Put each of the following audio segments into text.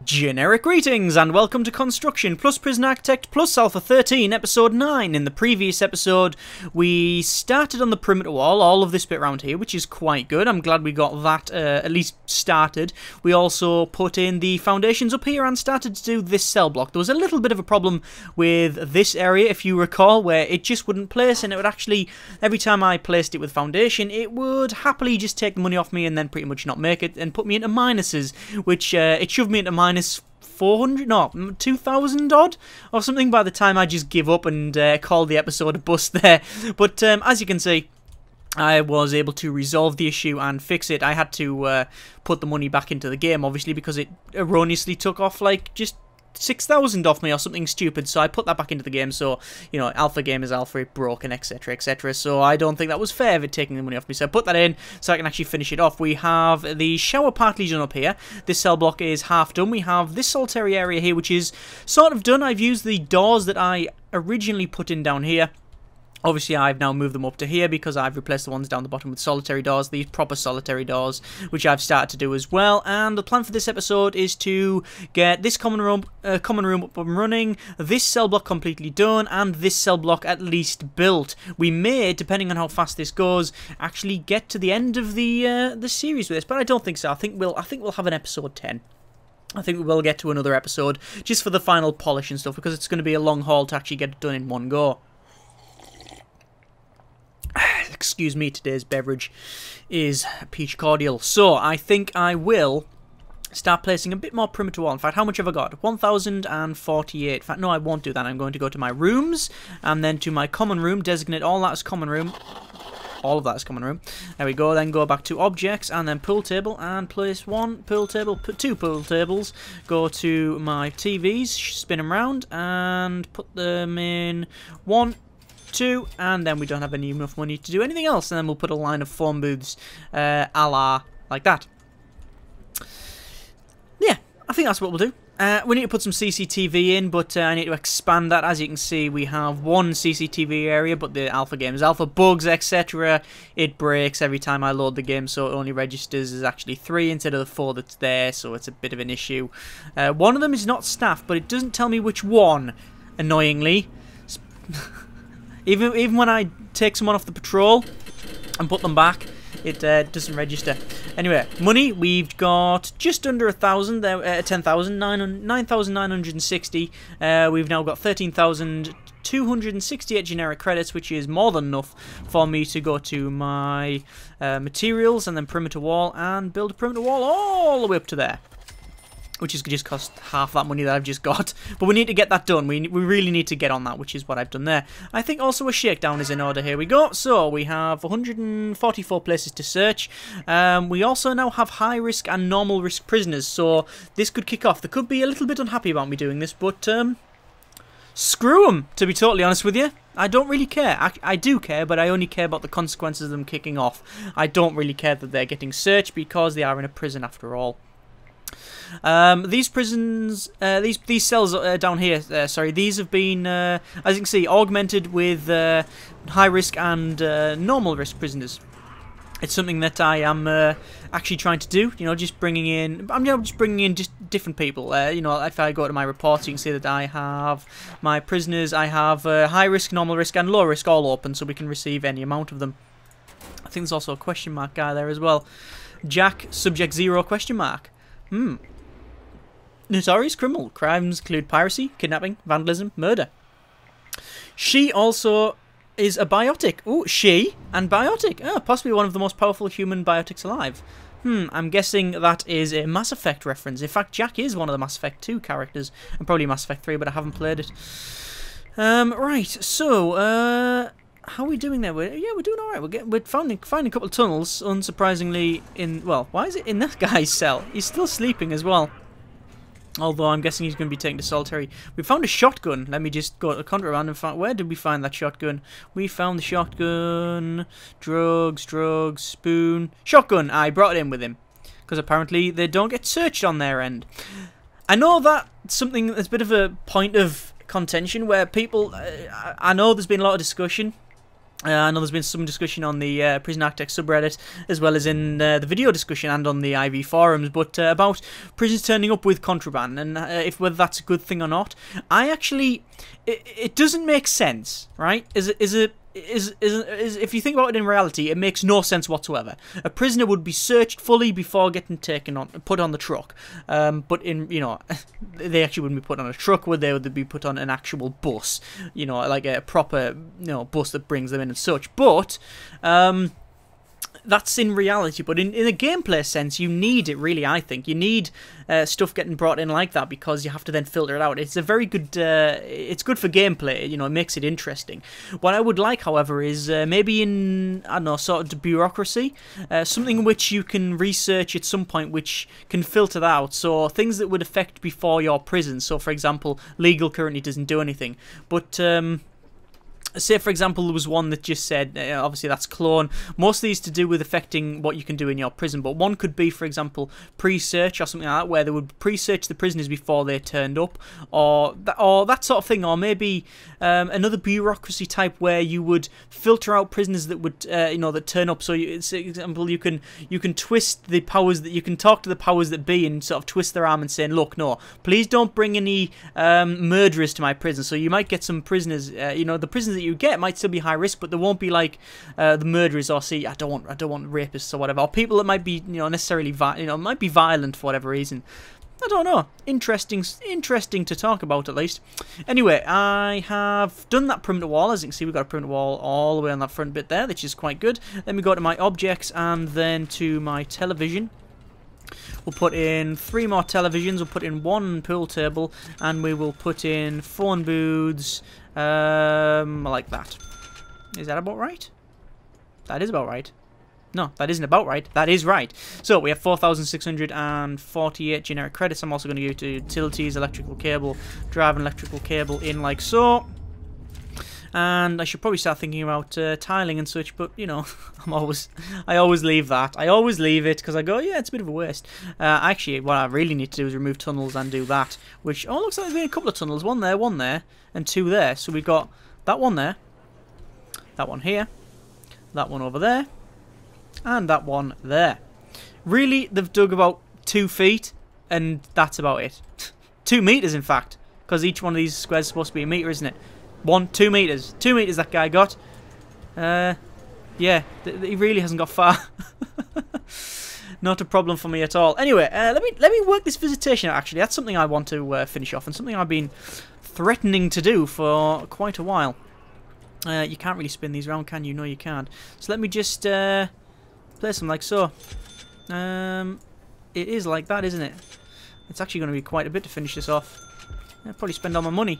Generic greetings and welcome to Construction plus Prison-Arcitect plus Alpha 13 episode 9. In the previous episode we started on the perimeter wall, all of this bit around here, which is quite good. I'm glad we got that at least started. We also put in the foundations up here and started to do this cell block. There was a little bit of a problem with this area, if you recall, where it just wouldn't place, and it would actually, every time I placed it with foundation, it would happily just take the money off me and then pretty much not make it and put me into minuses, which it shoved me into minus 400, no, 2,000 odd or something by the time I just give up and call the episode a bust there. But as you can see, I was able to resolve the issue and fix it. I had to put the money back into the game, obviously, because it erroneously took off like just 6,000 off me or something stupid, so I put that back into the game. So, you know, alpha game is alpha, it broke, and etc, etc. So I don't think that was fair of it taking the money off me, so I put that in so I can actually finish it off. We have the shower partly done up here. This cell block is half done. We have this solitary area here, which is sort of done. I've used the doors that I originally put in down here. Obviously, I've now moved them up to here because I've replaced the ones down the bottom with solitary doors, these proper solitary doors, which I've started to do as well. And the plan for this episode is to get this common room up and running, this cell block completely done, and this cell block at least built. We may, depending on how fast this goes, actually get to the end of the series with this, but I don't think so. I think we'll have an episode 10. I think we will get to another episode just for the final polish and stuff, because it's going to be a long haul to actually get it done in one go. Excuse me, today's beverage is peach cordial. So I think I will start placing a bit more perimeter wall. In fact, how much have I got? 1,048. In fact, no, I won't do that. I'm going to go to my rooms and then to my common room, designate all that as common room. All of that is common room. There we go. Then go back to objects and then pool table and place one pool table, put two pool tables. Go to my TVs, spin them around and put them in 1, 2, and then we don't have enough money to do anything else, and then we'll put a line of phone booths a la like that. Yeah, I think that's what we'll do. We need to put some CCTV in, but I need to expand that. As you can see, we have one CCTV area, but the alpha game is alpha, bugs, etc. It breaks every time I load the game, so it only registers as actually 3 instead of the 4 that's there, so it's a bit of an issue. One of them is not staffed, but it doesn't tell me which one, annoyingly. Even when I take someone off the patrol and put them back, it doesn't register. Anyway, money, we've got just under 1,000 there, 10,000, 9,960. We've now got 13,268 generic credits, which is more than enough for me to go to my materials and then perimeter wall and build a perimeter wall all the way up to there, which is just cost half that money that I've just got. But we need to get that done. We really need to get on that, which is what I've done there. I think also a shakedown is in order. Here we go. So we have 144 places to search. We also now have high risk and normal risk prisoners. So this could kick off. They could be a little bit unhappy about me doing this, but screw them, to be totally honest with you. I don't really care. I do care, but I only care about the consequences of them kicking off. I don't really care that they're getting searched because they are in a prison after all. These prisons, these cells down here, sorry, these have been, as you can see, augmented with high risk and normal risk prisoners. It's something that I am actually trying to do. You know, just bringing in, just bringing in just different people. You know, if I go to my reports, you can see that I have my prisoners. I have high risk, normal risk, and low risk all open, so we can receive any amount of them. I think there's also a question mark guy there as well. Jack subject 0 question mark. Notorious criminal. Crimes include piracy, kidnapping, vandalism, murder. She also is a biotic. Oh, she and biotic. Oh, possibly one of the most powerful human biotics alive. I'm guessing that is a Mass Effect reference. In fact, Jack is one of the Mass Effect 2 characters. And probably Mass Effect 3, but I haven't played it. Right, so, how are we doing there? We're doing alright. We're finding a couple of tunnels, unsurprisingly, in... Well, why is it in that guy's cell? He's still sleeping as well. Although I'm guessing he's going to be taken to solitary. We found a shotgun. Let me just go to Contraband and find... Where did we find that shotgun? We found the shotgun. Drugs, spoon. Shotgun! I brought it in with him. Because apparently they don't get searched on their end. I know that's something that's a bit of a point of contention where people... I know there's been a lot of discussion I know there's been some discussion on the Prison-Arcitect subreddit, as well as in the video discussion and on the IV forums, but about prisons turning up with contraband, and if whether that's a good thing or not. I actually, it doesn't make sense, right? If you think about it in reality, it makes no sense whatsoever. A prisoner would be searched fully before getting put on the truck. But they actually wouldn't be put on a truck, would they? Would they be put on an actual bus? Like a proper, bus that brings them in and such. But that's in reality, but in a gameplay sense, you need it, really, I think. You need stuff getting brought in like that, because you have to then filter it out. It's a very good, it's good for gameplay, it makes it interesting. What I would like, however, is maybe in, I don't know, sort of bureaucracy, something which you can research at some point, which can filter that out. So things that would affect before your prison. So, for example, legal currently doesn't do anything, but say, for example, there was one that just said, obviously that's clone. Most of these to do with affecting what you can do in your prison, but one could be, for example, pre-search or something like that, where they would pre-search the prisoners before they turned up, or that sort of thing, or maybe another bureaucracy type where you would filter out prisoners that would, that turn up. So, for example, you can twist the powers that you can talk to the powers that be and sort of twist their arm and saying, look, no, please don't bring any murderers to my prison. So you might get some prisoners, the prisoners that you get might still be high risk, but they won't be like the murderers, or I don't want rapists or whatever, or people that might be necessarily might be violent for whatever reason. I don't know. Interesting to talk about, at least. Anyway, I have done that perimeter wall. As you can see, we've got a perimeter wall all the way on that front bit there, which is quite good. Then we go to my objects and then to my television. We'll put in 3 more televisions, we'll put in 1 pool table, and we will put in phone booths, like that. Is that about right? That is about right. No, that isn't about right. That is right. So we have 4,648 generic credits. I'm also going to go to utilities, electrical cable, drive an electrical cable in like so. And I should probably start thinking about tiling and such, but I always leave that. I always leave it because I go, yeah, it's a bit of a waste. Actually, what I really need to do is remove tunnels and do that. Which looks like there's been a couple of tunnels. One there, and 2 there. So we've got that one there, that one here, that one over there, and that one there. Really, they've dug about 2 feet, and that's about it. 2 meters, in fact, because each one of these squares is supposed to be a meter, isn't it? 2 meters. 2 meters that guy got. Yeah, he really hasn't got far. Not a problem for me at all. Anyway, let me work this visitation out, actually. That's something I want to finish off, and something I've been threatening to do for quite a while. You can't really spin these around, can you? No, you can't. So let me just place them like so. It is like that, isn't it? It's actually going to be quite a bit to finish this off. I'll probably spend all my money.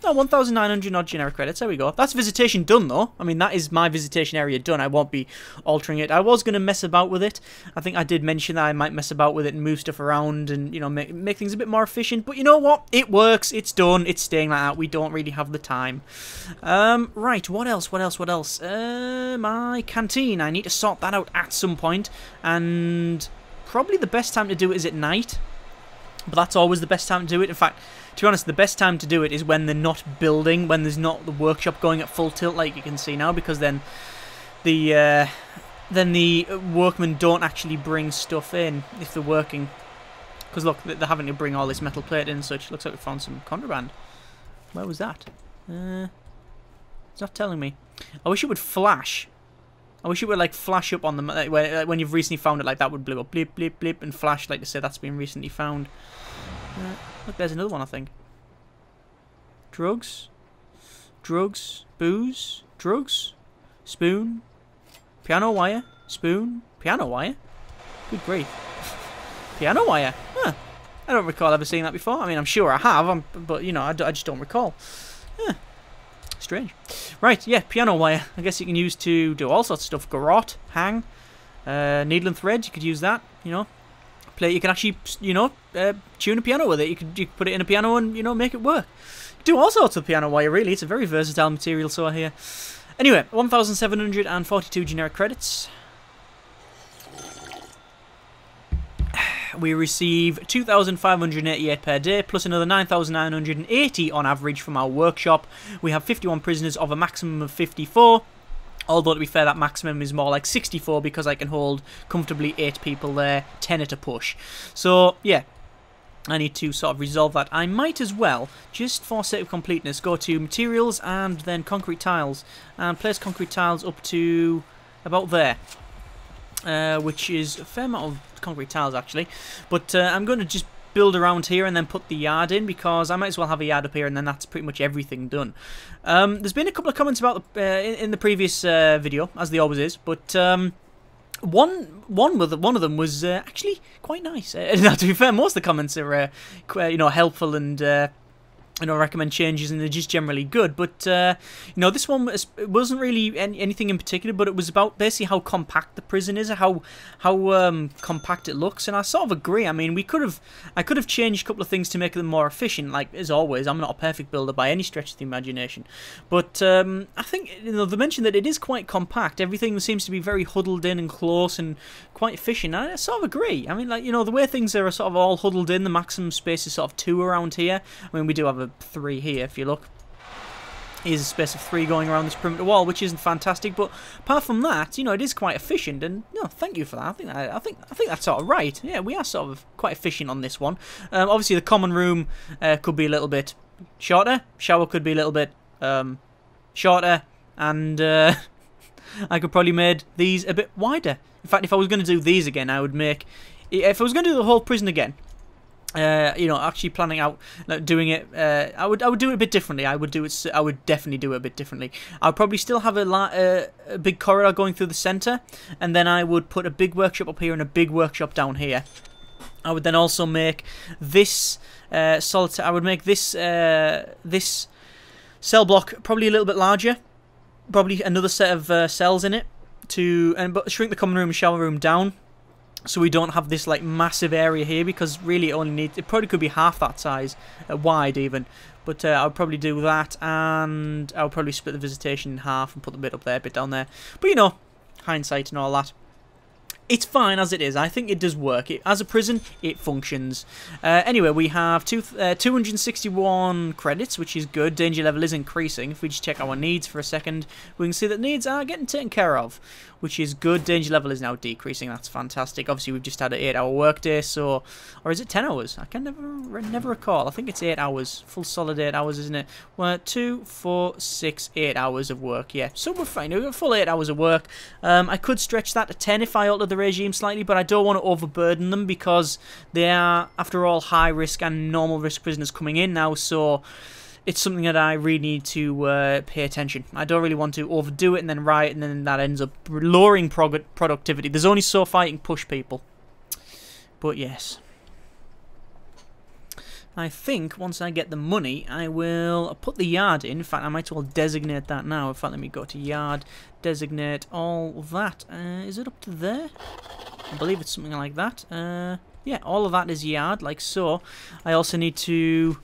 No, 1,900 odd generic credits. There we go. That's visitation done, though. I mean, that is my visitation area done. I won't be altering it. I was going to mess about with it. I think I did mention that I might mess about with it and move stuff around and, make things a bit more efficient. But you know what? It works. It's done. It's staying like that. We don't really have the time. Right. What else? My canteen. I need to sort that out at some point. And probably the best time to do it is at night. But that's always the best time to do it. In fact, to be honest, the best time to do it is when they're not building, when there's not the workshop going at full tilt like you can see now, because then the workmen don't actually bring stuff in if they're working. Because look, they're having to bring all this metal plate in and such. Looks like we found some contraband. Where was that? It's not telling me. I wish it would flash. I wish it would like flash up on the when you've recently found it, like that would blow up, blip, blip, blip, and flash like to say that's been recently found. Look, there's another one, I think. Drugs, booze, drugs, spoon, piano wire, spoon, piano wire. Good grief, piano wire. Huh. I don't recall ever seeing that before. I mean, I'm sure I have, but I just don't recall. Huh. Strange. Right, yeah, piano wire. I guess you can use to do all sorts of stuff. Garrote, hang, needle and thread. You could use that. Play. You can actually, tune a piano with it. You could put it in a piano and make it work. You do all sorts of piano wire. Really, it's a very versatile material. So here. Anyway, 1,742 generic credits. we receive 2,588 per day, plus another 9,980 on average from our workshop. We have 51 prisoners of a maximum of 54. Although, to be fair, that maximum is more like 64 because I can hold comfortably 8 people there, 10 at a push. So, yeah, I need to sort of resolve that. I might as well, just for sake of completeness, go to materials and then concrete tiles. And place concrete tiles up to about there. Which is a fair amount of concrete tiles, actually. But I'm going to just build around here and then put the yard in, because I might as well have a yard up here and then that's pretty much everything done. There's been a couple of comments about in the previous video, as there always is, but one of them was actually quite nice. Now, to be fair, most of the comments are helpful and recommend changes, and they're just generally good. But this one wasn't really anything in particular, but it was about basically how compact the prison is, how compact it looks, and I sort of agree. I mean, I could have changed a couple of things to make them more efficient. Like, as always, I'm not a perfect builder by any stretch of the imagination, but I think they mentioned that it is quite compact. Everything seems to be very huddled in and close and quite efficient. I sort of agree. I mean, like, the way things are sort of all huddled in, the maximum space is sort of 2 around here. I mean, we do have a 3 here, if you look. Here's a space of 3 going around this perimeter wall, which isn't fantastic, but apart from that, it is quite efficient, and thank you for that. I think that's sort of right. Yeah, we are sort of quite efficient on this one. Obviously, the common room could be a little bit shorter. Shower could be a little bit shorter, and I could probably made these a bit wider. In fact, if I was going to do these again, I would make. If I was going to do the whole prison again. Actually planning out doing it, I would do it a bit differently. I would definitely do it a bit differently. I would probably still have a big corridor going through the center, and then I would put a big workshop up here and a big workshop down here. I would then also make this solitaire. I would make this this cell block probably a little bit larger, probably another set of cells in it but shrink the common room and shower room down. So we don't have this like massive area here, because really it probably could be half that size, wide even. But I would probably do that, and I would probably split the visitation in half and put the bit up there, a bit down there. But hindsight and all that. It's fine as it is. I think it does work. As a prison, it functions. Anyway, we have 261 credits, which is good. Danger level is increasing. If we just check our needs for a second, we can see that needs are getting taken care of, which is good. Danger level is now decreasing. That's fantastic. Obviously, we've just had an 8-hour workday, or is it 10 hours? I can never recall. I think it's 8 hours. Full solid 8 hours, isn't it? 1, 2, 4, 6, 8 hours of work. Yeah, so we're fine. We've got full 8 hours of work. I could stretch that to 10 if I alter the regime slightly, but I don't want to overburden them, because they are, after all, high risk and normal risk prisoners coming in now, so it's something that I really need to pay attention. I don't really want to overdo it and then riot, and then that ends up lowering productivity. There's only so far you can push people. But yes, I think once I get the money, I will put the yard in. In fact, I might as well designate that now. In fact, let me go to yard, designate all that. Is it up to there? I believe it's something like that. Yeah, all of that is yard, like so. I also need to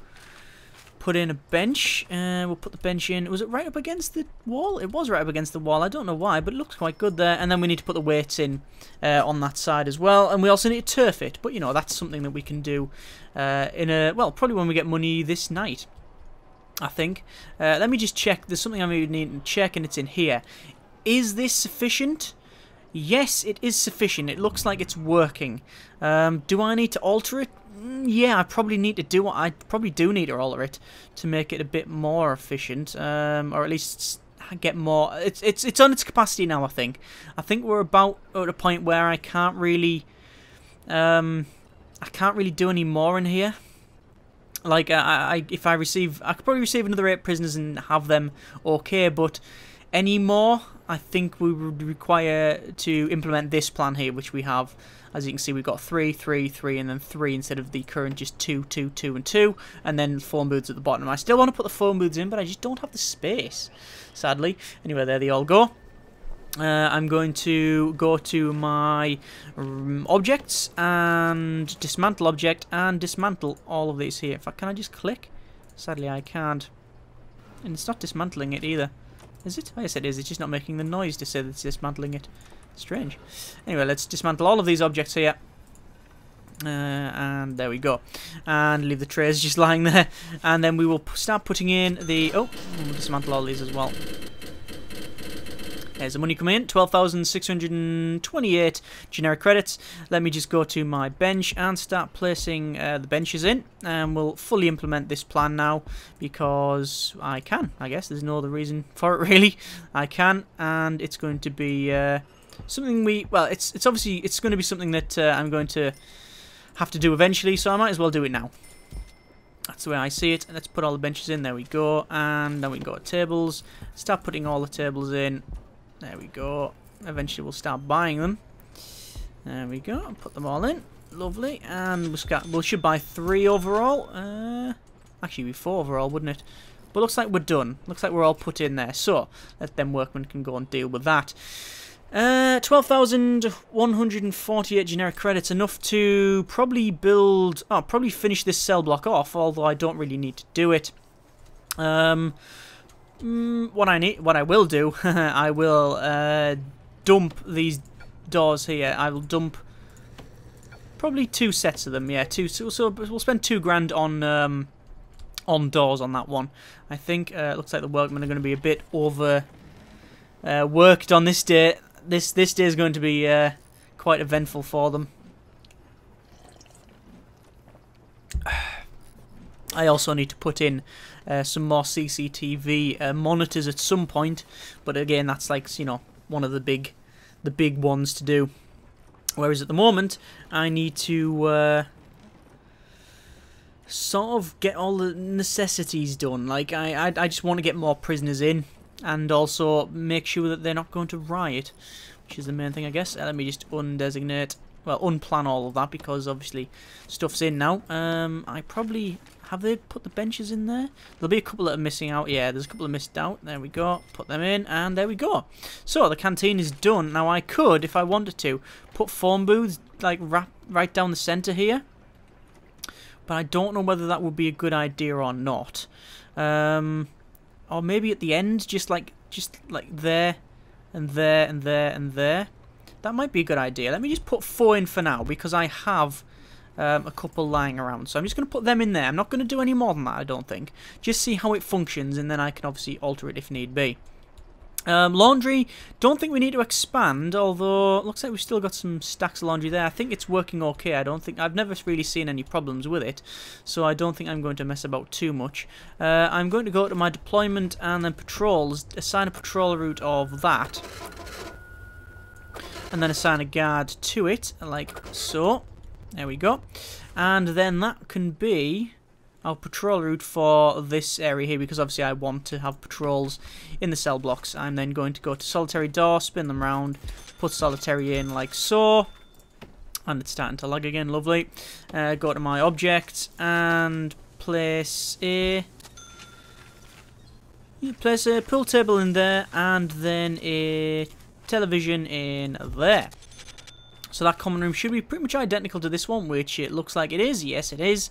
put in a bench. We'll put the bench in. Was it right up against the wall? It was right up against the wall. I don't know why, but it looks quite good there. And then we need to put the weights in on that side as well. And we also need to turf it. But, that's something that we can do probably when we get money this night, I think. Let me just check. There's something I may need to check, and it's in here. Is this sufficient? Yes, it is sufficient. It looks like it's working. Do I need to alter it? Yeah, I probably need to do it. I probably do need to alter it to make it a bit more efficient, or at least get more. It's on its capacity now. I think we're about at a point where I can't really do any more in here. Like if I could probably receive another 8 prisoners and have them okay, but any more, I think we would require to implement this plan here, which we have. As you can see, we've got 3, 3, 3, and then 3 instead of the current just 2, 2, 2, and 2, and then phone booths at the bottom. I still want to put the phone booths in, but I just don't have the space, sadly. Anyway, there they all go. I'm going to go to my objects and dismantle object and dismantle all of these here. In fact, can I just click? Sadly, I can't. And it's not dismantling it either. Is it? Oh, yes, it is. It's just not making the noise to say that it's dismantling it. Strange. Anyway, let's dismantle all of these objects here. And there we go. And leave the trays just lying there. And then we will start putting in the... Oh, we'll dismantle all these as well. There's the money coming in, 12,628 generic credits. Let me just go to my bench and start placing the benches in. And we'll fully implement this plan now because I can, I guess. There's no other reason for it, really. I can, and it's going to be something we... Well, it's obviously... It's going to be something that I'm going to have to do eventually, so I might as well do it now. That's the way I see it. Let's put all the benches in. There we go. And then we can go to tables. Start putting all the tables in. There we go. Eventually we'll start buying them. There we go. Put them all in. Lovely. And we should buy 3 overall. Actually, it'd be 4 overall, wouldn't it? But looks like we're done. Looks like we're all put in there. So, let them workmen can go and deal with that. 12,148 generic credits. Enough to probably build... Oh, probably finish this cell block off, although I don't really need to do it. What I will do, I will dump these doors here. I will dump probably 2 sets of them. Yeah, 2. So we'll spend $2,000 on doors on that one. I think looks like the workmen are going to be a bit over worked on this day. This day is going to be quite eventful for them. I also need to put in some more CCTV monitors at some point, but again, that's like, you know, one of the big ones to do. Whereas at the moment, I need to sort of get all the necessities done. Like I just want to get more prisoners in, and also make sure that they're not going to riot, which is the main thing, I guess. Let me just undesignate. Well, unplan all of that because obviously stuff's in now. I probably... Have they put the benches in there? There'll be a couple that are missing out. Yeah, there's a couple that missed out. There we go. Put them in, and there we go. So, the canteen is done. Now, I could, if I wanted to, put phone booths, like, right down the centre here. But I don't know whether that would be a good idea or not. Or maybe at the end, just like there, and there, and there, and there. That might be a good idea. Let me just put 4 in for now, because I have... a couple lying around, so I'm just going to put them in there. I'm not going to do any more than that, I don't think. Just see how it functions, and then I can obviously alter it if need be. Laundry, don't think we need to expand, although it looks like we've still got some stacks of laundry there. I think it's working okay. I've never really seen any problems with it, so I don't think I'm going to mess about too much. I'm going to go to my deployment and then patrols, assign a patrol route of that, and then assign a guard to it, like so. There we go. And then that can be our patrol route for this area here, because obviously I want to have patrols in the cell blocks. I'm then going to go to solitary door, spin them round, put solitary in like so. And it's starting to lag again, lovely. Go to my object and place a pool table in there, and then a television in there. So that common room should be pretty much identical to this one, which it looks like it is. Yes, it is.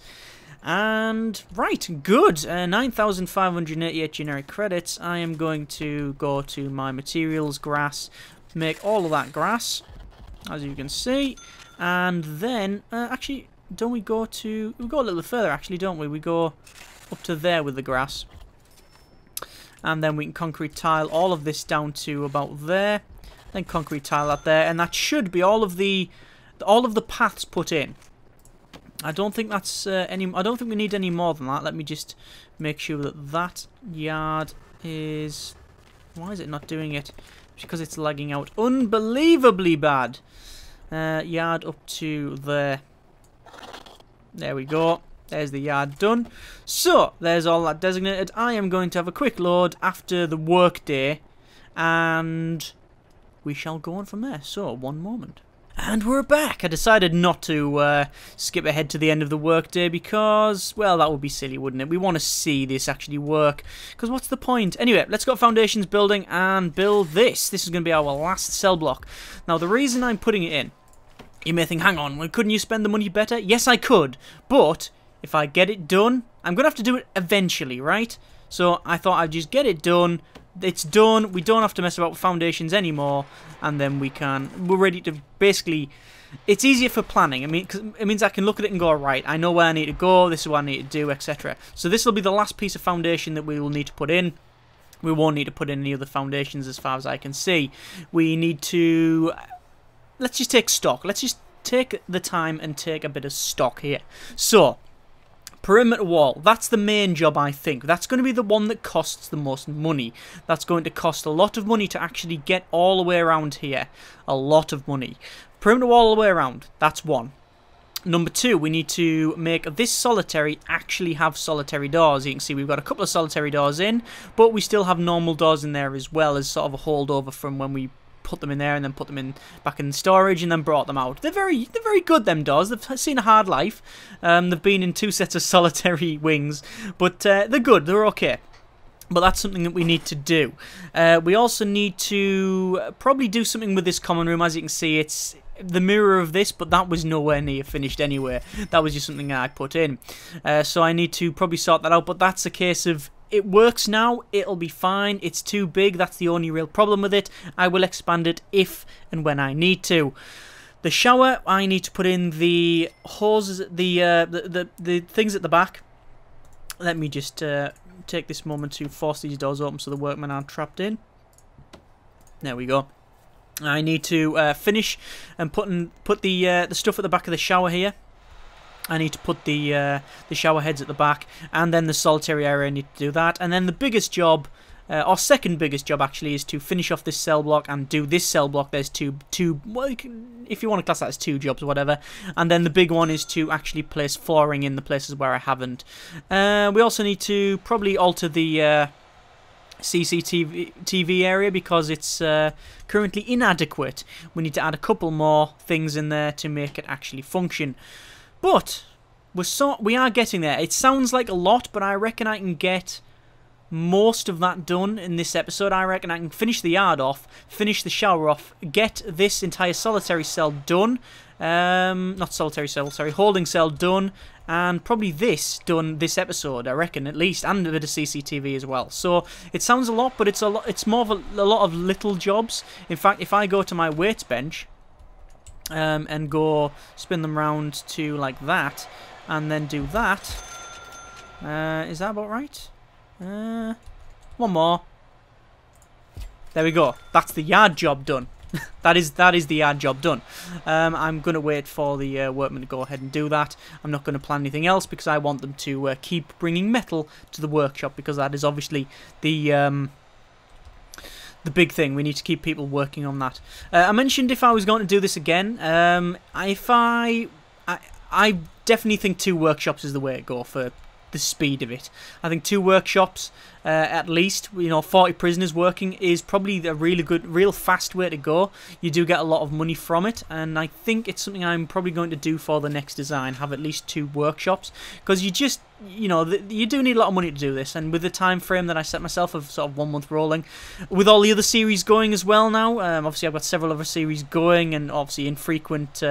And, right, good. 9,588 generic credits. I am going to go to my materials, grass, make all of that grass, as you can see. And then, actually, don't we go to... We go a little bit further, actually, don't we? We go up to there with the grass. And then we can concrete tile all of this down to about there. Then concrete tile that there, and that should be all of the paths put in. I don't think that's I don't think we need any more than that. Let me just make sure that that yard is... Why is it not doing it? It's because it's lagging out unbelievably bad. Yard up to there. There we go. There's the yard done. So there's all that designated. I am going to have a quick load after the work day, and we shall go on from there. So, one moment. And we're back. I decided not to skip ahead to the end of the workday because, well, that would be silly, wouldn't it? We want to see this actually work, because what's the point? Anyway, let's go foundations building and build this. This is going to be our last cell block. Now, the reason I'm putting it in, you may think, hang on, couldn't you spend the money better? Yes, I could, but if I get it done, I'm going to have to do it eventually, right? So I thought I'd just get it done, it's done. We don't have to mess about with foundations anymore, and then we're ready to basically. It's easier for planning. I mean, 'cause it means I can look at it and go, right, I know where I need to go, this is what I need to do, etc. So this will be the last piece of foundation that we will need to put in. We won't need to put in any other foundations as far as I can see. We need to... Let's just take stock. Let's just take the time and take a bit of stock here. So, perimeter wall. That's the main job, I think. That's going to be the one that costs the most money. That's going to cost a lot of money to actually get all the way around here. A lot of money. Perimeter wall all the way around. That's one. Number two, we need to make this solitary actually have solitary doors. You can see we've got a couple of solitary doors in, but we still have normal doors in there as well as sort of a holdover from when we put them in there and then put them in back in storage and then brought them out. They're very good, them doors. They've seen a hard life. They've been in 2 sets of solitary wings, but they're good. They're okay. But that's something that we need to do. We also need to probably do something with this common room. As you can see, it's the mirror of this, but that was nowhere near finished anyway. That was just something I put in. So I need to probably sort that out, but that's a case of it works now, it'll be fine. It's too big, that's the only real problem with it. I will expand it if and when I need to. The shower, I need to put in the hoses, the things at the back. Let me just take this moment to force these doors open so the workmen aren't trapped in. There we go. I need to finish and put the stuff at the back of the shower here. I need to put the shower heads at the back, and then the solitary area. I need to do that, and then the biggest job, or second biggest job actually, is to finish off this cell block and do this cell block. There's two. Well, if you want to class that as 2 jobs, or whatever. And then the big one is to actually place flooring in the places where I haven't. We also need to probably alter the CCTV area because it's currently inadequate. We need to add a couple more things in there to make it actually function. But we are getting there. It sounds like a lot, but I reckon I can get most of that done in this episode. I reckon I can finish the yard off, finish the shower off, get this entire solitary cell done. Not solitary cell, sorry, holding cell done, and probably this done this episode, I reckon, at least, and a bit of CCTV as well. So it sounds a lot, but it's a lot. It's more of a lot of little jobs. In fact, if I go to my weights bench and go spin them round to like that, and then do that, is that about right? One more. There we go. That's the yard job done. that is the yard job done. I'm going to wait for the workmen to go ahead and do that. I'm not going to plan anything else because I want them to keep bringing metal to the workshop, because that is obviously the big thing. We need to keep people working on that. I mentioned if I was going to do this again, I definitely think 2 workshops is the way to go for the speed of it. I think 2 workshops at least, 40 prisoners working is probably a really good, real fast way to go. You do get a lot of money from it, and I think it's something I'm probably going to do for the next design, have at least 2 workshops, because you just, you do need a lot of money to do this, and with the time frame that I set myself of sort of 1 month rolling, with all the other series going as well now, obviously I've got several other series going, and obviously infrequent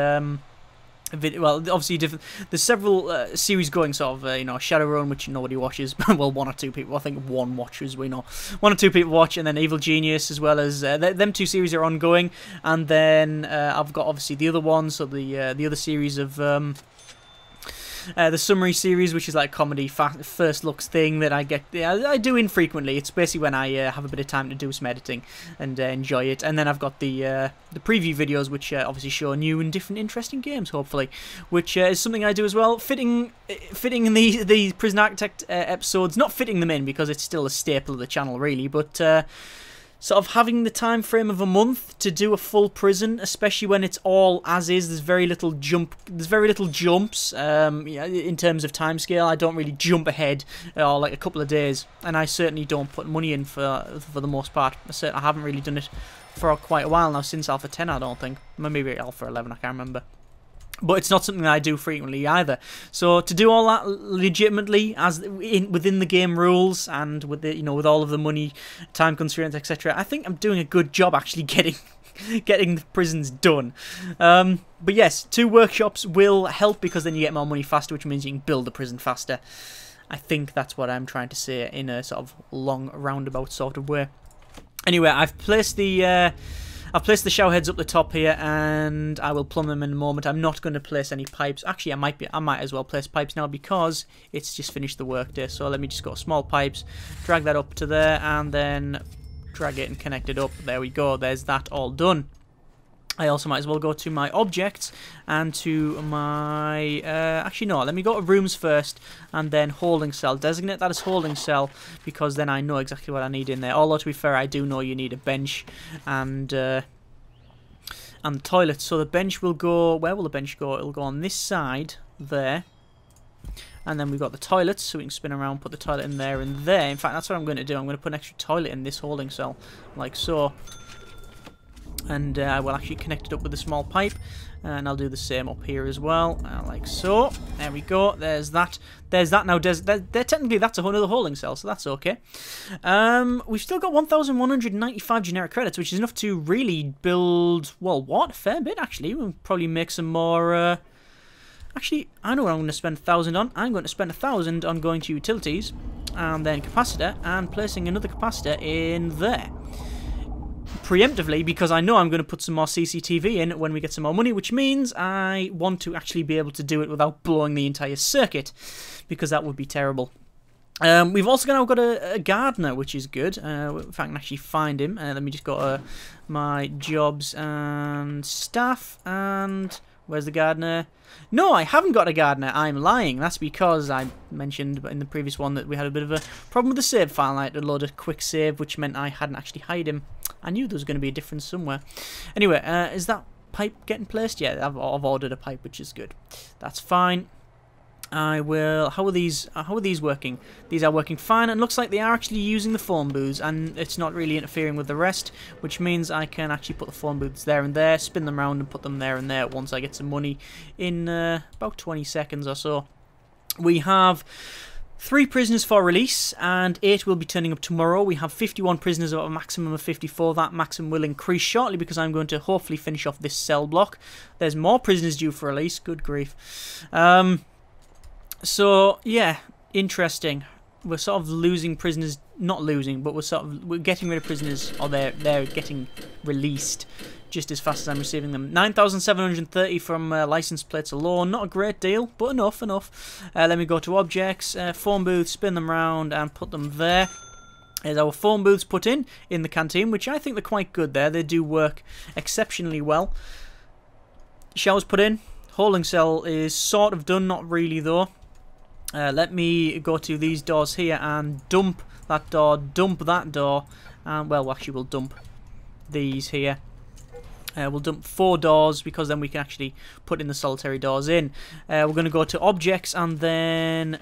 well, obviously different. There's several series going, sort of, Shadowrun, which nobody watches. Well, 1 or 2 people. I think 1 watches. We know 1 or 2 people watch, and then Evil Genius as well as them 2 series are ongoing. And then I've got obviously the other one, so the other series of the summary series, which is like comedy first looks thing that I get. I do infrequently. It's basically when I have a bit of time to do some editing and enjoy it. And then I've got the preview videos, which obviously show new and different interesting games, hopefully, which is something I do as well. Fitting in the Prison-Arcitect episodes, not fitting them in because it's still a staple of the channel, really, but sort of having the time frame of a month to do a full prison, especially when it's all as is. There's very little jumps in terms of time scale. I don't really jump ahead or like a couple of days, and I certainly don't put money in for the most part. I haven't really done it for quite a while now, since Alpha 10, I don't think. Maybe Alpha 11, I can't remember. But it's not something that I do frequently either. So to do all that legitimately, within the game rules, and with with all of the money, time constraints, etc., I think I'm doing a good job actually getting the prisons done. But yes, 2 workshops will help because then you get more money faster, which means you can build the prison faster. I think that's what I'm trying to say in a sort of long roundabout sort of way. Anyway, I've placed the shower heads up the top here, and I will plumb them in a moment. I'm not going to place any pipes. Actually, I might as well place pipes now because it's just finished the workday. So let me just go small pipes, drag that up to there, and then drag it and connect it up. There we go. There's that all done. I also might as well go to my objects and to my... actually, no. Let me go to rooms first and then holding cell. Designate that as holding cell because then I know exactly what I need in there. Although, to be fair, I do know you need a bench and the toilet. So the bench will go... Where will the bench go? It'll go on this side there. And then we've got the toilets, so we can spin around, put the toilet in there and there. In fact, that's what I'm going to do. I'm going to put an extra toilet in this holding cell, like so. And I will actually connect it up with a small pipe, and I'll do the same up here as well, like so. There we go. There's that. There's that now. Technically, that's another holding cell, so that's okay. We've still got 1,195 generic credits, which is enough to really build, well, what? A fair bit, actually. We'll probably make some more... Actually, I know what I'm going to spend 1,000 on. I'm going to spend 1,000 on going to utilities, and then capacitor, and placing another capacitor in there. Preemptively, because I know I'm going to put some more CCTV in when we get some more money, which means I want to actually be able to do it without blowing the entire circuit, because that would be terrible. We've also now got a gardener, which is good. If I can actually find him. Let me just go to my jobs and staff, and where's the gardener? No, I haven't got a gardener. I'm lying. That's because I mentioned in the previous one that we had a bit of a problem with the save file. I had to load a quick save, which meant I hadn't actually hired him. I knew there was going to be a difference somewhere. Anyway, is that pipe getting placed? Yeah, I've ordered a pipe, which is good. That's fine. I will... How are these working? These are working fine, and looks like they are actually using the phone booths, and it's not really interfering with the rest, which means I can actually put the phone booths there and there, spin them around and put them there and there once I get some money in about 20 seconds or so. We have 3 prisoners for release, and 8 will be turning up tomorrow. We have 51 prisoners at a maximum of 54. That maximum will increase shortly because I'm going to hopefully finish off this cell block. There's more prisoners due for release. Good grief. So, yeah, interesting. We're sort of losing prisoners, not losing, but we're getting rid of prisoners, or they're getting released just as fast as I'm receiving them. 9,730 from license plates alone. Not a great deal, but enough. Let me go to objects, phone booths, spin them around and put them there. There's our phone booths put in the canteen, which I think they're quite good there. They do work exceptionally well. Showers put in. Holding cell is sort of done, not really though. Let me go to these doors here and dump that door, and well, actually we'll dump these here. We'll dump 4 doors because then we can actually put in the solitary doors in. We're going to go to objects and then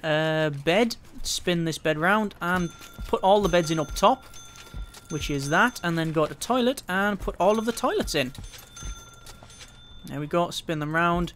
bed, spin this bed round and put all the beds in up top, which is that, and then go to toilet and put all of the toilets in. There we go, spin them round,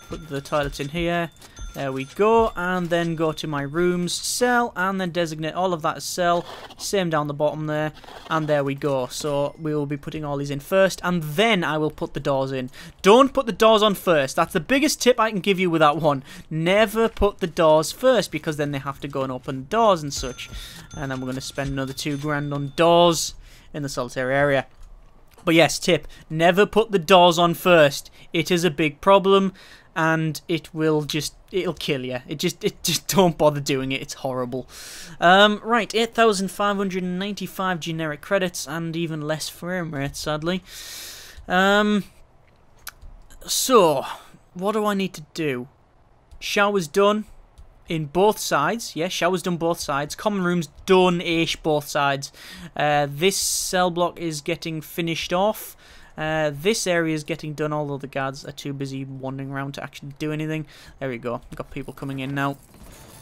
put the toilets in here. There we go, and then go to my rooms, cell, and then designate all of that as cell. Same down the bottom there, and there we go. So we will be putting all these in first, and then I will put the doors in. Don't put the doors on first. That's the biggest tip I can give you with that one. Never put the doors first, because then they have to go and open doors and such. And then we're going to spend another 2 grand on doors in the solitary area. But yes, tip, never put the doors on first. It is a big problem. And it'll kill you. It just don't bother doing it. It's horrible. Right, 8,595 generic credits and even less frame rate, sadly. So, what do I need to do? Showers done in both sides. Yeah, showers done both sides. Common rooms done-ish both sides. This cell block is getting finished off. This area is getting done, although the guards are too busy wandering around to actually do anything. There we go. We've got people coming in now,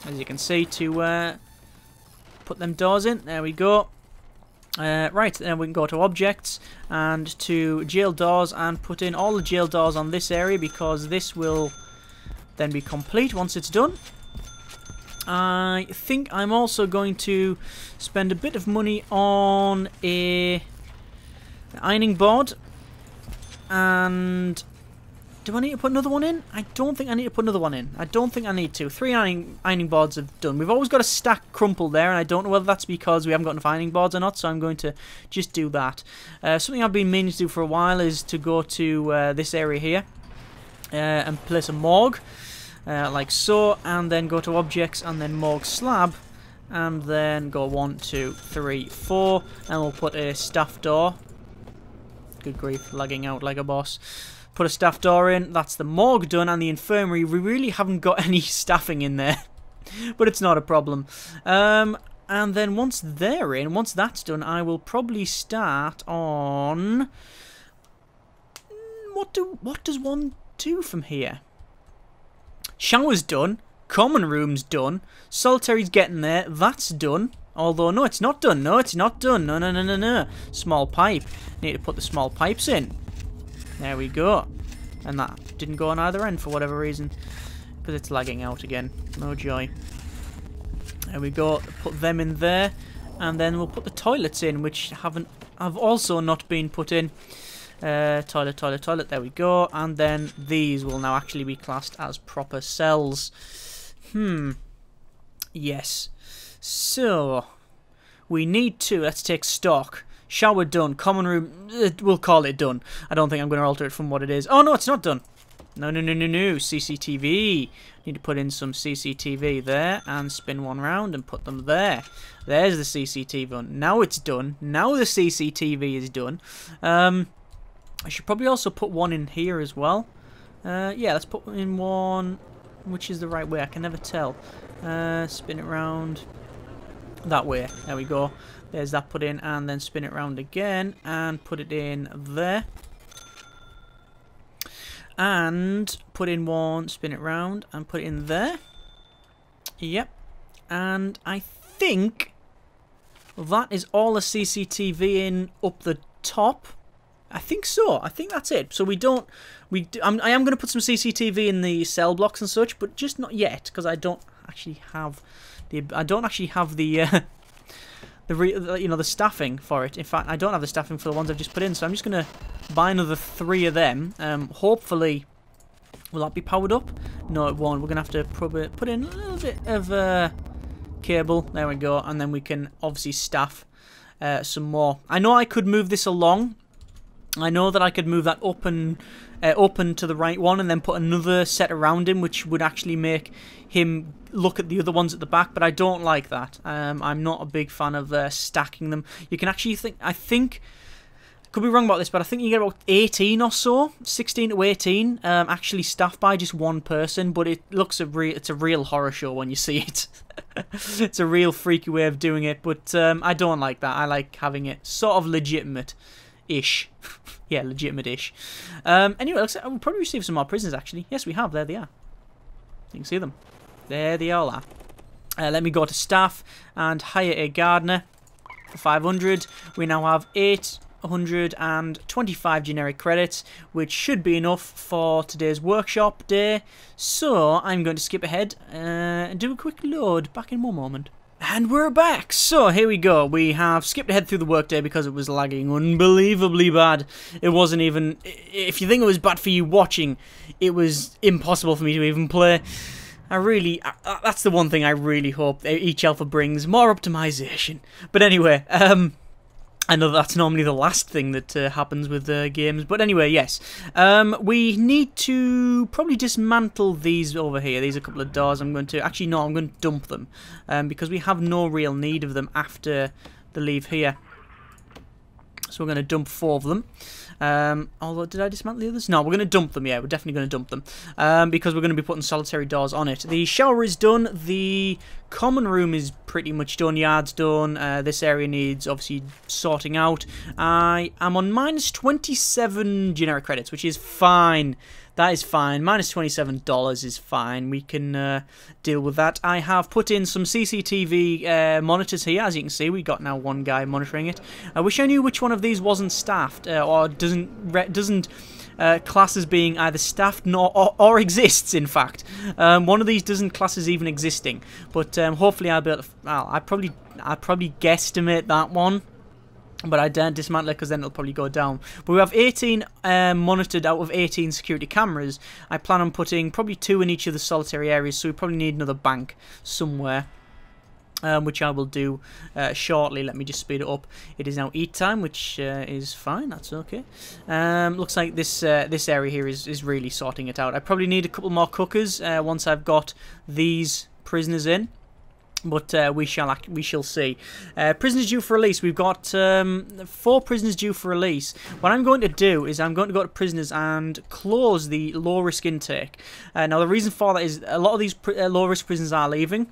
as you can see, to put them doors in. There we go. Right, then we can go to objects and to jail doors and put in all the jail doors on this area because this will then be complete once it's done. I think I'm also going to spend a bit of money on an ironing board and Do I need to put another one in? I don't think I need to put another one in. I don't think I need to. 3 ironing boards have done. We've always got a stack crumpled there, and I don't know whether that's because we haven't got enough ironing boards or not, so I'm going to just do that. Something I've been meaning to do for a while is to go to this area here and place a morgue, like so, and then go to objects and then morgue slab, and then go 1, 2, 3, 4, and we'll put a staff door. Good grief, lagging out like a boss. Put a staff door in, that's the morgue done, and the infirmary, we really haven't got any staffing in there, but it's not a problem. And then once they're in, once that's done, I will probably start on... What does one do from here? Shower's done, common room's done, solitary's getting there, that's done. Although, no, it's not done, no, it's not done, no. Small pipe, need to put the small pipes in. There we go. And that didn't go on either end for whatever reason. Because it's lagging out again. No joy. There we go. Put them in there. And then we'll put the toilets in, which have also not been put in. Toilet. There we go. And then these will now actually be classed as proper cells. Yes. So, we need to... Let's take stock. Shower done. Common room, we'll call it done. I don't think I'm going to alter it from what it is. Oh, no, it's not done. No. CCTV. Need to put in some CCTV there and spin one round and put them there. There's the CCTV one. Now it's done. Now the CCTV is done. I should probably also put one in here as well. Yeah, let's put in one. Which is the right way? I can never tell. Spin it round. That way. There we go. There's that put in, and then spin it round again and put it in there. And put in one, spin it round and put it in there. Yep. And I think that is all the CCTV in up the top. I think so. I think that's it. So I am going to put some CCTV in the cell blocks and such, but just not yet because I don't actually have the the staffing for it. In fact, I don't have the staffing for the ones I've just put in, so I'm just going to buy another 3 of them. Hopefully, will that be powered up? No, it won't. We're going to have to probably put in a little bit of cable. There we go, and then we can obviously staff some more. I know I could move this along. I know that I could move that up and open to the right one and then put another set around him, which would actually make him look at the other ones at the back, but I don't like that. I'm not a big fan of stacking them. You can actually I think, could be wrong about this, but I think you get about 18 or so, 16 to 18, actually staffed by just one person, but it looks it's a real horror show when you see it. It's a real freaky way of doing it, but I don't like that. I like having it sort of legitimate-ish. Yeah, legitimate-ish. Anyway, looks like we'll probably receive some more prisoners, actually. Yes, we have. There they are. You can see them. There they all are. Let me go to staff and hire a gardener for 500. We now have 825 generic credits, which should be enough for today's workshop day. So I'm going to skip ahead and do a quick load. Back in one moment. And we're back! So, here we go. We have skipped ahead through the workday because it was lagging unbelievably bad. It wasn't even... If you think it was bad for you watching, it was impossible for me to even play. That's the one thing I really hope each alpha brings. More optimization. But anyway, I know that's normally the last thing that happens with games, but anyway, yes. We need to probably dismantle these over here. These are a couple of doors. I'm going to dump them because we have no real need of them after they leave here. So we're going to dump 4 of them. Although, did I dismantle the others? No, we're going to dump them, yeah. We're definitely going to dump them. Because we're going to be putting solitary doors on it. The shower is done. The common room is pretty much done. Yard's done. This area needs, obviously, sorting out. I am on minus 27 generic credits, which is fine. That is fine. Minus $27 is fine. We can deal with that. I have put in some CCTV monitors here. As you can see, we got now one guy monitoring it. I wish I knew which one of these wasn't staffed or doesn't class as being either staffed or exists. In fact, one of these doesn't class as even existing. But hopefully, I'll be able to. Well, I probably guesstimate that one. But I daren't dismantle it because then it'll probably go down. But we have 18 monitored out of 18 security cameras. I plan on putting probably 2 in each of the solitary areas, so we probably need another bank somewhere. Which I will do shortly. Let me just speed it up. It is now eat time, which is fine. That's okay. Looks like this area here is really sorting it out. I probably need a couple more cookers once I've got these prisoners in. But we shall see. Prisoners due for release. We've got 4 prisoners due for release. What I'm going to do is I'm going to go to prisoners and close the low-risk intake. Now, the reason for that is a lot of these low-risk prisoners are leaving.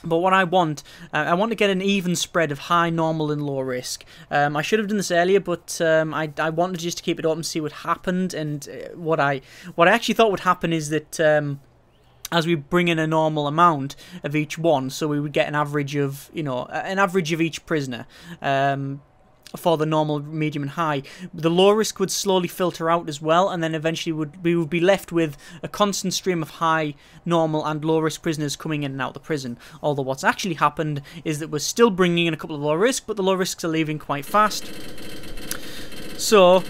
But what I want to get an even spread of high, normal, and low risk. I should have done this earlier, but I wanted just to keep it open, see what happened, and what I actually thought would happen is that as we bring in a normal amount of each one, so we would get an average of an average of each prisoner. For the normal, medium, and high, the low risk would slowly filter out as well, and then eventually we would be left with a constant stream of high, normal, and low risk prisoners coming in and out of the prison. Although what's actually happened is that we're still bringing in a couple of low risk, but the low risks are leaving quite fast. So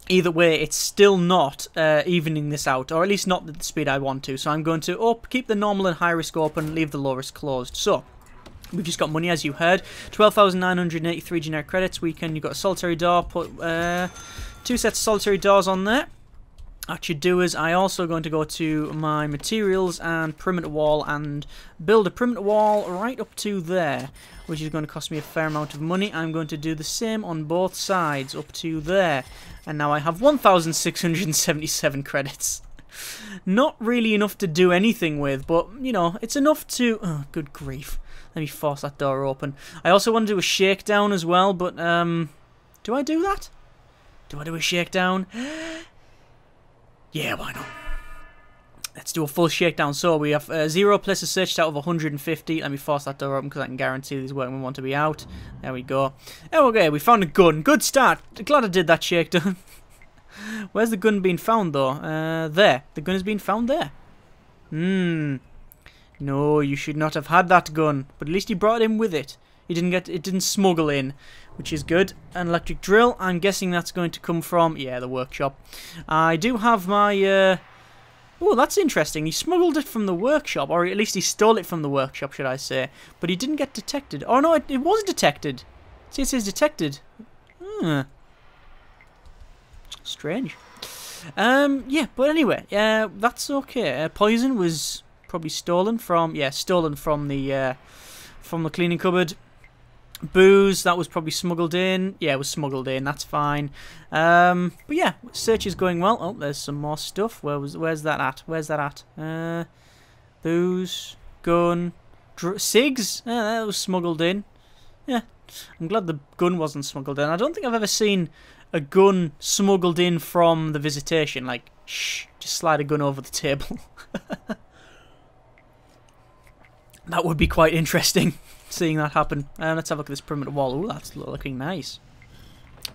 either way, it's still not evening this out, or at least not at the speed I want to. So I'm going to keep the normal and high risk open, leave the low risk closed. So we've just got money, as you heard. 12,983 generic credits. You've got a solitary door. Put 2 sets of solitary doors on there. That should do us. I also going to go to my materials and perimeter wall and build a perimeter wall right up to there, which is going to cost me a fair amount of money. I'm going to do the same on both sides up to there. And now I have 1,677 credits. Not really enough to do anything with, but, it's enough to... Oh, good grief. Let me force that door open. I also want to do a shakedown as well, but, do I do that? Do I do a shakedown? Yeah, why not? Let's do a full shakedown. So we have 0 places searched out of 150. Let me force that door open because I can guarantee these workmen want to be out. There we go. Okay, we found a gun. Good start. Glad I did that shakedown. Where's the gun being found, though? There. The gun has been found there. No, you should not have had that gun, but at least he brought it in with it. It didn't smuggle in, which is good. An electric drill. I'm guessing that's going to come from, the workshop. I do have my, oh, that's interesting. He smuggled it from the workshop, or at least he stole it from the workshop, should I say. But he didn't get detected. Oh, no, it was detected. See, it says detected. Strange. Yeah, but anyway, that's okay. Poison was probably stolen from the cleaning cupboard. Booze, that was probably smuggled in. Yeah, it was smuggled in. That's fine. But yeah, search is going well. Oh, there's some more stuff. Where's that at? Where's that at? Booze, gun, cigs. Yeah, that was smuggled in. Yeah, I'm glad the gun wasn't smuggled in. I don't think I've ever seen a gun smuggled in from the visitation. Like, shh, just slide a gun over the table. That would be quite interesting, seeing that happen. Let's have a look at this perimeter wall. Oh, that's looking nice.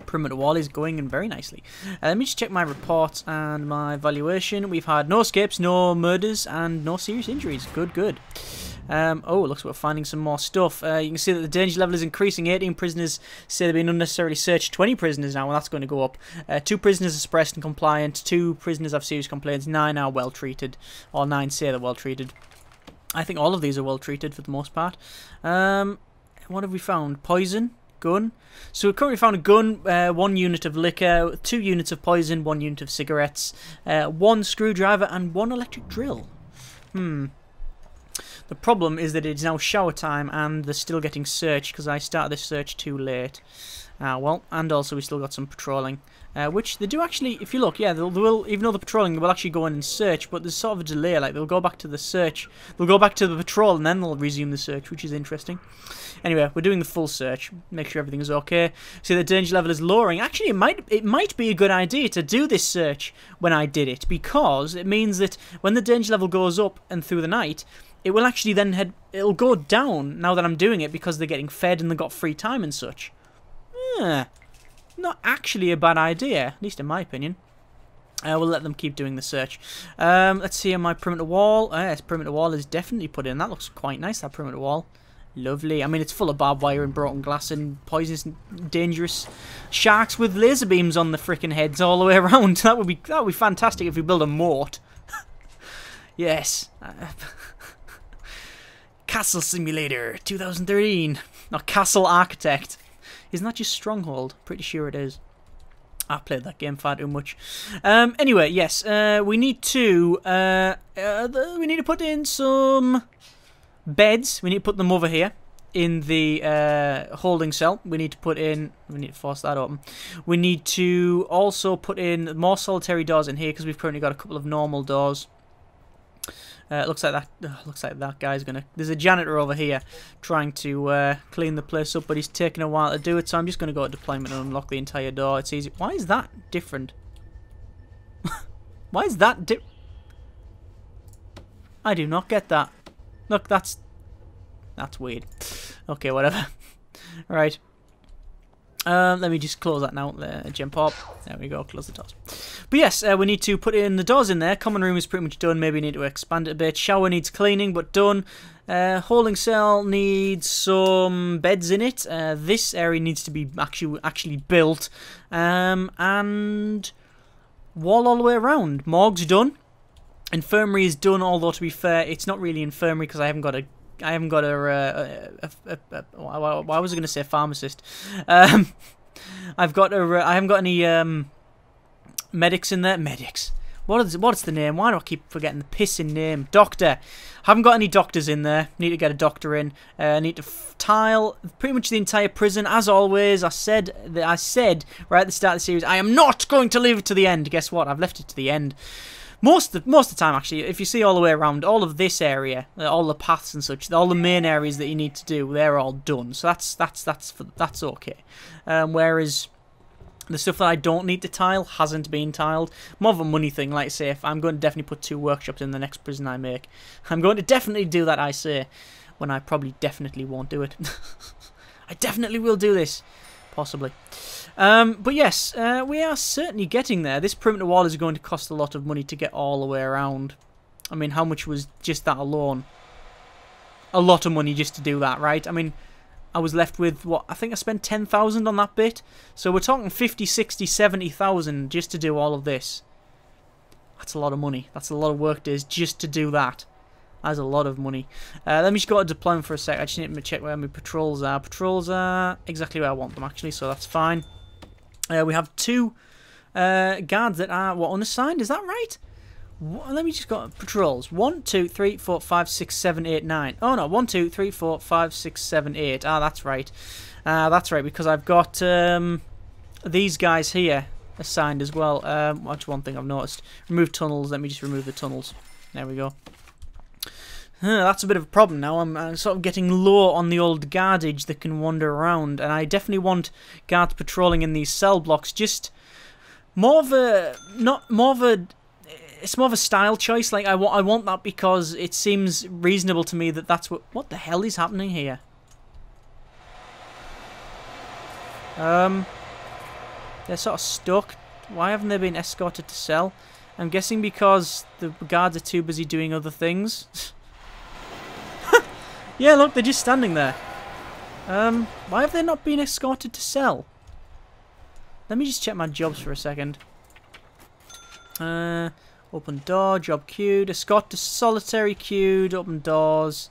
Perimeter wall is going in very nicely. Let me just check my reports and my valuation. We've had no escapes, no murders, and no serious injuries. Good, good. Oh, it looks like we're finding some more stuff. You can see that the danger level is increasing. 18 prisoners say they've been unnecessarily searched. 20 prisoners now, and that's going to go up. 2 prisoners are suppressed and compliant. 2 prisoners have serious complaints. 9 are well treated, or 9 say they're well treated. I think all of these are well treated for the most part. What have we found? Poison, gun. So we've currently found a gun, 1 unit of liquor, 2 units of poison, 1 unit of cigarettes, 1 screwdriver, and 1 electric drill. The problem is that it's now shower time and they're still getting searched because I started this search too late. Well, and also we still got some patrolling, which they do actually, if you look, yeah, they will, even though they're patrolling, they will actually go in and search, but there's sort of a delay, like they'll go back to the search, they'll go back to the patrol and then they'll resume the search, which is interesting. Anyway, we're doing the full search, make sure everything is okay. See, the danger level is lowering. Actually, it might be a good idea to do this search when I did it, because it means that when the danger level goes up and through the night, it will actually then it'll go down now that I'm doing it because they're getting fed and they've got free time and such. Not actually a bad idea, at least in my opinion. We'll let them keep doing the search. Let's see on my perimeter wall. Yes, perimeter wall is definitely put in. That looks quite nice, that perimeter wall. Lovely. I mean, it's full of barbed wire and broken glass and poisonous, dangerous sharks with laser beams on the frickin' heads all the way around. That would be fantastic if we build a moat. Yes. Castle Simulator 2013. Or Castle Architect. Isn't that just Stronghold? Pretty sure it is. I've played that game far too much. Anyway, yes. We need to put in some beds. We need to put them over here in the holding cell. We need to force that open. We need to also put in more solitary doors in here because we've currently got a couple of normal doors. Looks like that guy's gonna. There's a janitor over here trying to clean the place up, but he's taking a while to do it. So I'm just gonna go to deployment and unlock the entire door. It's easy. Why is that different? Why is that I do not get that. Look, that's weird. Okay, whatever. Right. Let me just close that now. Jump up. There we go. Close the doors. But yes, we need to put in the doors in there. Common room is pretty much done. Maybe need to expand it a bit. Shower needs cleaning, but done. Holding cell needs some beds in it. This area needs to be actually built. And wall all the way around. Morgue's done. Infirmary is done. Although to be fair, it's not really infirmary because I haven't got a. Why was I going to say pharmacist? I haven't got any medics in there. Medics. What's the name? Why do I keep forgetting the pissing name? Doctor. Haven't got any doctors in there. Need to get a doctor in. Need to tile pretty much the entire prison as always. I said right at the start of the series, I am not going to leave it to the end. Guess what? I've left it to the end. Most of the time, actually, if you see all the way around, all of this area, all the paths and such, all the main areas that you need to do, they're all done. So that's okay. Whereas the stuff that I don't need to tile hasn't been tiled. More of a money thing, like I say. If I'm going to definitely put 2 workshops in the next prison I make. I'm going to definitely do that, I say, when I probably definitely won't do it. I definitely will do this, possibly. But yes, we are certainly getting there. This perimeter wall is going to cost a lot of money to get all the way around. I mean, how much was just that alone? A lot of money just to do that, right? I mean, I was left with, what, I think I spent 10,000 on that bit. So we're talking 50, 60, 70,000 just to do all of this. That's a lot of money. That's a lot of work days just to do that. That's a lot of money. Let me just go to deployment for a sec. I just need to check where my patrols are. Patrols are exactly where I want them, actually, so that's fine. We have 2 guards that are, what, unassigned? Is that right? Let me just go patrols. 1, 2, 3, 4, 5, 6, 7, 8, 9. Oh no, 1, 2, 3, 4, 5, 6, 7, 8. Ah, that's right. That's right, because I've got these guys here assigned as well. That's one thing I've noticed. Remove tunnels. Let me just remove the tunnels. There we go. That's a bit of a problem now. I'm sort of getting low on the old guardage that can wander around, and I definitely want guards patrolling in these cell blocks. Just it's more of a style choice. Like I want that because it seems reasonable to me that that's what the hell is happening here. They're sort of stuck. Why haven't they been escorted to cell? I'm guessing because the guards are too busy doing other things. Yeah, look, they're just standing there. Why have they not been escorted to cell? Let me just check my jobs for a second. Open door, job queued. Escort to solitary queued, open doors.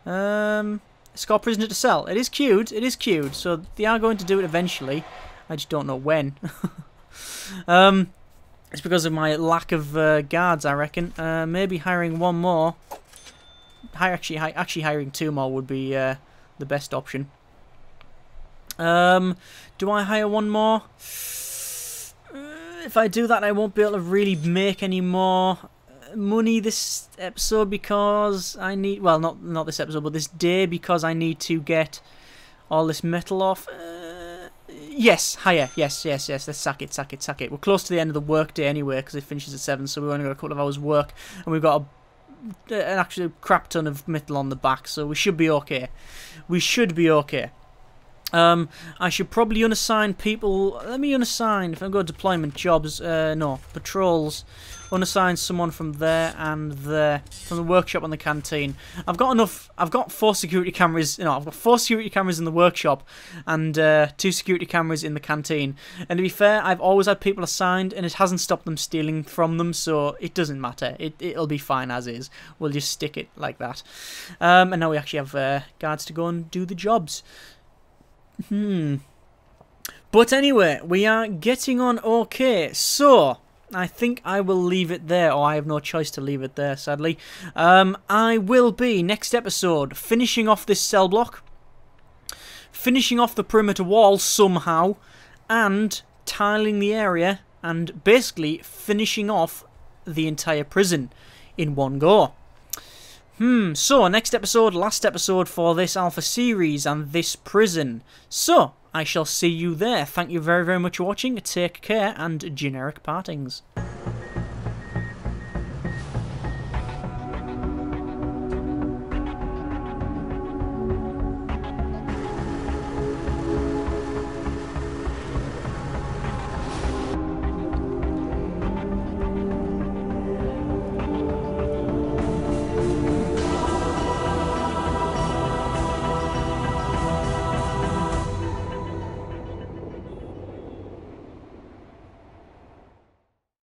Escort prisoner to cell. It is queued, so they are going to do it eventually. I just don't know when. It's because of my lack of guards, I reckon. Maybe hiring 1 more. Actually hiring 2 more would be the best option. Do I hire 1 more? If I do that, I won't be able to really make any more money this episode because I need... Well, not this episode, but this day, because I need to get all this metal off. Yes, hire. Yes. Let's sack it. We're close to the end of the work day anyway because it finishes at 7, so we've only got a couple of hours work, and we've got an actual crap ton of metal on the back, so we should be okay. I should probably unassign people. Let me unassign. If I go to deployment jobs, no, patrols. Unassign someone from there and there, from the workshop and the canteen. I've got enough. I've got 4 security cameras. I've got 4 security cameras in the workshop and 2 security cameras in the canteen. And to be fair, I've always had people assigned, and it hasn't stopped them stealing from them, so it doesn't matter. It'll be fine as is. We'll just stick it like that. And now we actually have guards to go and do the jobs. But anyway, we are getting on okay. So I think I will leave it there, or I have no choice to leave it there, sadly. I will be, next episode, finishing off this cell block, finishing off the perimeter wall somehow, and tiling the area, and basically finishing off the entire prison in one go. So next episode, last episode for this alpha series and this prison. So I shall see you there. Thank you very, very much for watching. Take care and generic partings.